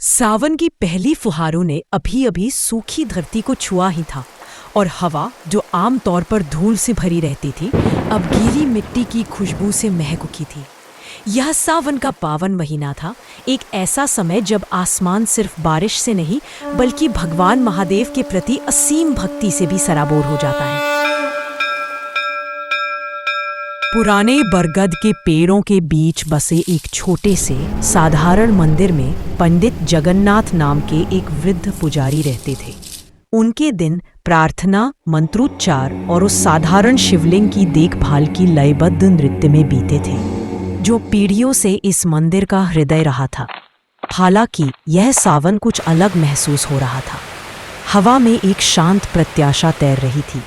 सावन की पहली फुहारों ने अभी अभी सूखी धरती को छुआ ही था और हवा जो आम तौर पर धूल से भरी रहती थी अब गीली मिट्टी की खुशबू से महक उठी थी। यह सावन का पावन महीना था, एक ऐसा समय जब आसमान सिर्फ बारिश से नहीं बल्कि भगवान महादेव के प्रति असीम भक्ति से भी सराबोर हो जाता है। पुराने बरगद के पेड़ों के बीच बसे एक छोटे से साधारण मंदिर में पंडित जगन्नाथ नाम के एक वृद्ध पुजारी रहते थे। उनके दिन प्रार्थना, मंत्रोच्चार और उस साधारण शिवलिंग की देखभाल की लयबद्ध नृत्य में बीते थे, जो पीढ़ियों से इस मंदिर का हृदय रहा था। हालांकि यह सावन कुछ अलग महसूस हो रहा था। हवा में एक शांत प्रत्याशा तैर रही थी,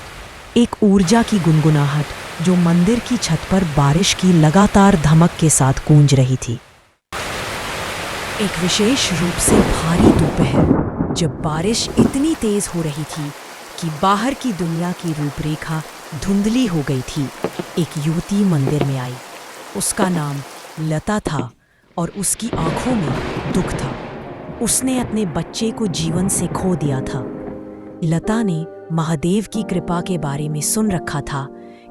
एक ऊर्जा की गुनगुनाहट जो मंदिर की छत पर बारिश की लगातार धमक के साथ गूंज रही थी। एक विशेष रूप से भारी दोपहर, जब बारिश इतनी तेज हो रही थी कि बाहर की दुनिया की रूपरेखा धुंधली हो गई थी, एक युवती मंदिर में आई। उसका नाम लता था और उसकी आंखों में दुख था। उसने अपने बच्चे को जीवन से खो दिया था। लता ने महादेव की कृपा के बारे में सुन रखा था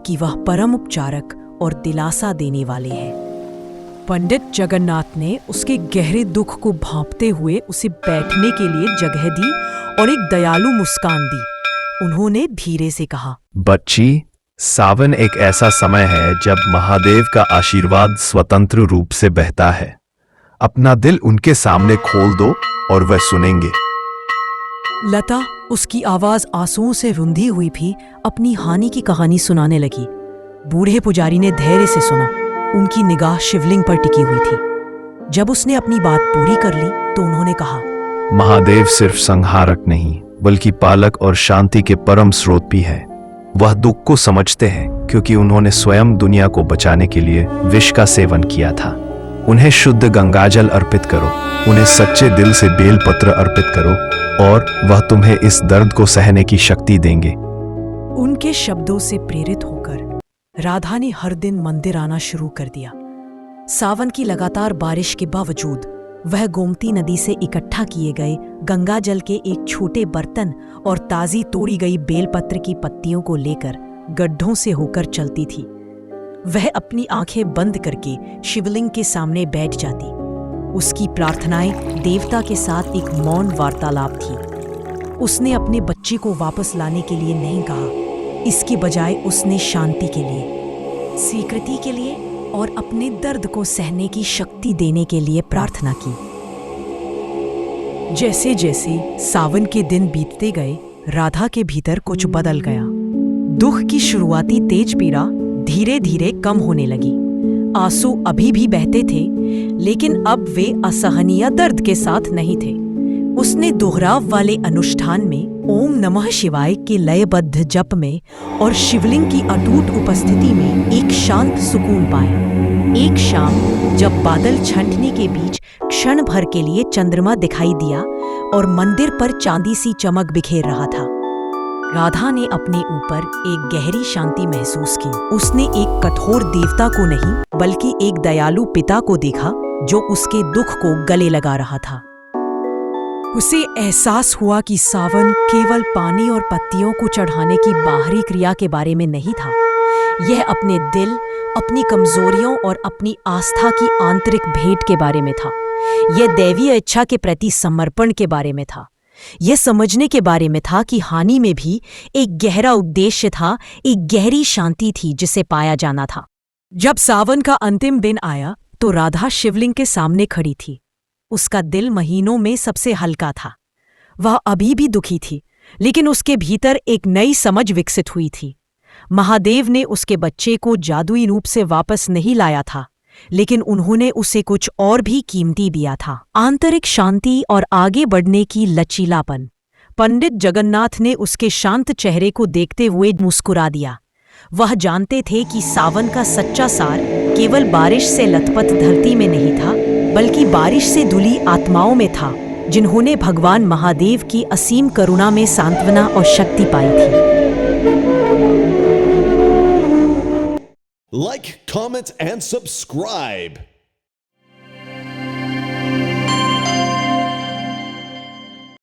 कि वह परम उपचारक और दिलासा देने वाले हैं। पंडित जगन्नाथ ने उसके गहरे दुख को भांपते हुए उसे बैठने के लिए जगह दी और एक दयालु मुस्कान दी। उन्होंने धीरे से कहा, बच्ची, सावन एक ऐसा समय है जब महादेव का आशीर्वाद स्वतंत्र रूप से बहता है। अपना दिल उनके सामने खोल दो और वह सुनेंगे। लता, उसकी आवाज आंसुओं से रुंधी हुई भी, अपनी हानि की कहानी सुनाने लगी। बूढ़े पुजारी ने धैर्य से सुना। उनकी निगाह शिवलिंग पर टिकी हुई थी। जब उसने अपनी बात पूरी कर ली तो उन्होंने कहा, महादेव सिर्फ संहारक नहीं बल्कि पालक और शांति के परम स्रोत भी है। वह दुख को समझते हैं क्योंकि उन्होंने स्वयं दुनिया को बचाने के लिए विष का सेवन किया था। उन्हें शुद्ध गंगाजल अर्पित करो, उन्हें सच्चे दिल से बेलपत्र अर्पित करो और वह तुम्हें इस दर्द को सहने की शक्ति देंगे। उनके शब्दों से प्रेरित होकर राधा ने हर दिन मंदिर आना शुरू कर दिया। सावन की लगातार बारिश के बावजूद वह गोमती नदी से इकट्ठा किए गए गंगाजल के एक छोटे बर्तन और ताजी तोड़ी गई बेलपत्र की पत्तियों को लेकर गड्ढों से होकर चलती थी। वह अपनी आंखें बंद करके शिवलिंग के सामने बैठ जाती। उसकी प्रार्थनाएं देवता के साथ एक मौन वार्तालाप थी। उसने अपने बच्चे को वापस लाने के लिए नहीं कहा, इसके बजाय उसने शांति के लिए, स्वीकृति के लिए और अपने दर्द को सहने की शक्ति देने के लिए प्रार्थना की। जैसे जैसे सावन के दिन बीतते गए, राधा के भीतर कुछ बदल गया। दुख की शुरुआती तेज पीड़ा धीरे धीरे कम होने लगी। आंसू अभी भी बहते थे, लेकिन अब वे असहनीय दर्द के साथ नहीं थे। उसने दोहराव वाले अनुष्ठान में ओम नमः शिवाय के लयबद्ध जप में और शिवलिंग की अटूट उपस्थिति में एक शांत सुकून पाया। एक शाम जब बादल छंटने के बीच क्षण भर के लिए चंद्रमा दिखाई दिया और मंदिर पर चांदी सी चमक बिखेर रहा था, राधा ने अपने ऊपर एक गहरी शांति महसूस की। उसने एक कठोर देवता को नहीं बल्कि एक दयालु पिता को देखा जो उसके दुख को गले लगा रहा था। उसे एहसास हुआ कि सावन केवल पानी और पत्तियों को चढ़ाने की बाहरी क्रिया के बारे में नहीं था। यह अपने दिल, अपनी कमजोरियों और अपनी आस्था की आंतरिक भेंट के बारे में था। यह दैवीय इच्छा के प्रति समर्पण के बारे में था। यह समझने के बारे में था कि हानि में भी एक गहरा उद्देश्य था, एक गहरी शांति थी जिसे पाया जाना था। जब सावन का अंतिम दिन आया तो राधा शिवलिंग के सामने खड़ी थी। उसका दिल महीनों में सबसे हल्का था। वह अभी भी दुखी थी, लेकिन उसके भीतर एक नई समझ विकसित हुई थी। महादेव ने उसके बच्चे को जादुई रूप से वापस नहीं लाया था, लेकिन उन्होंने उसे कुछ और भी कीमती दिया था, आंतरिक शांति और आगे बढ़ने की लचीलापन। पंडित जगन्नाथ ने उसके शांत चेहरे को देखते हुए मुस्कुरा दिया। वह जानते थे कि सावन का सच्चा सार केवल बारिश से लथपथ धरती में नहीं था, बल्कि बारिश से धुली आत्माओं में था, जिन्होंने भगवान महादेव की असीम करुणा में सांत्वना और शक्ति पाई थी। Like, comment, and subscribe.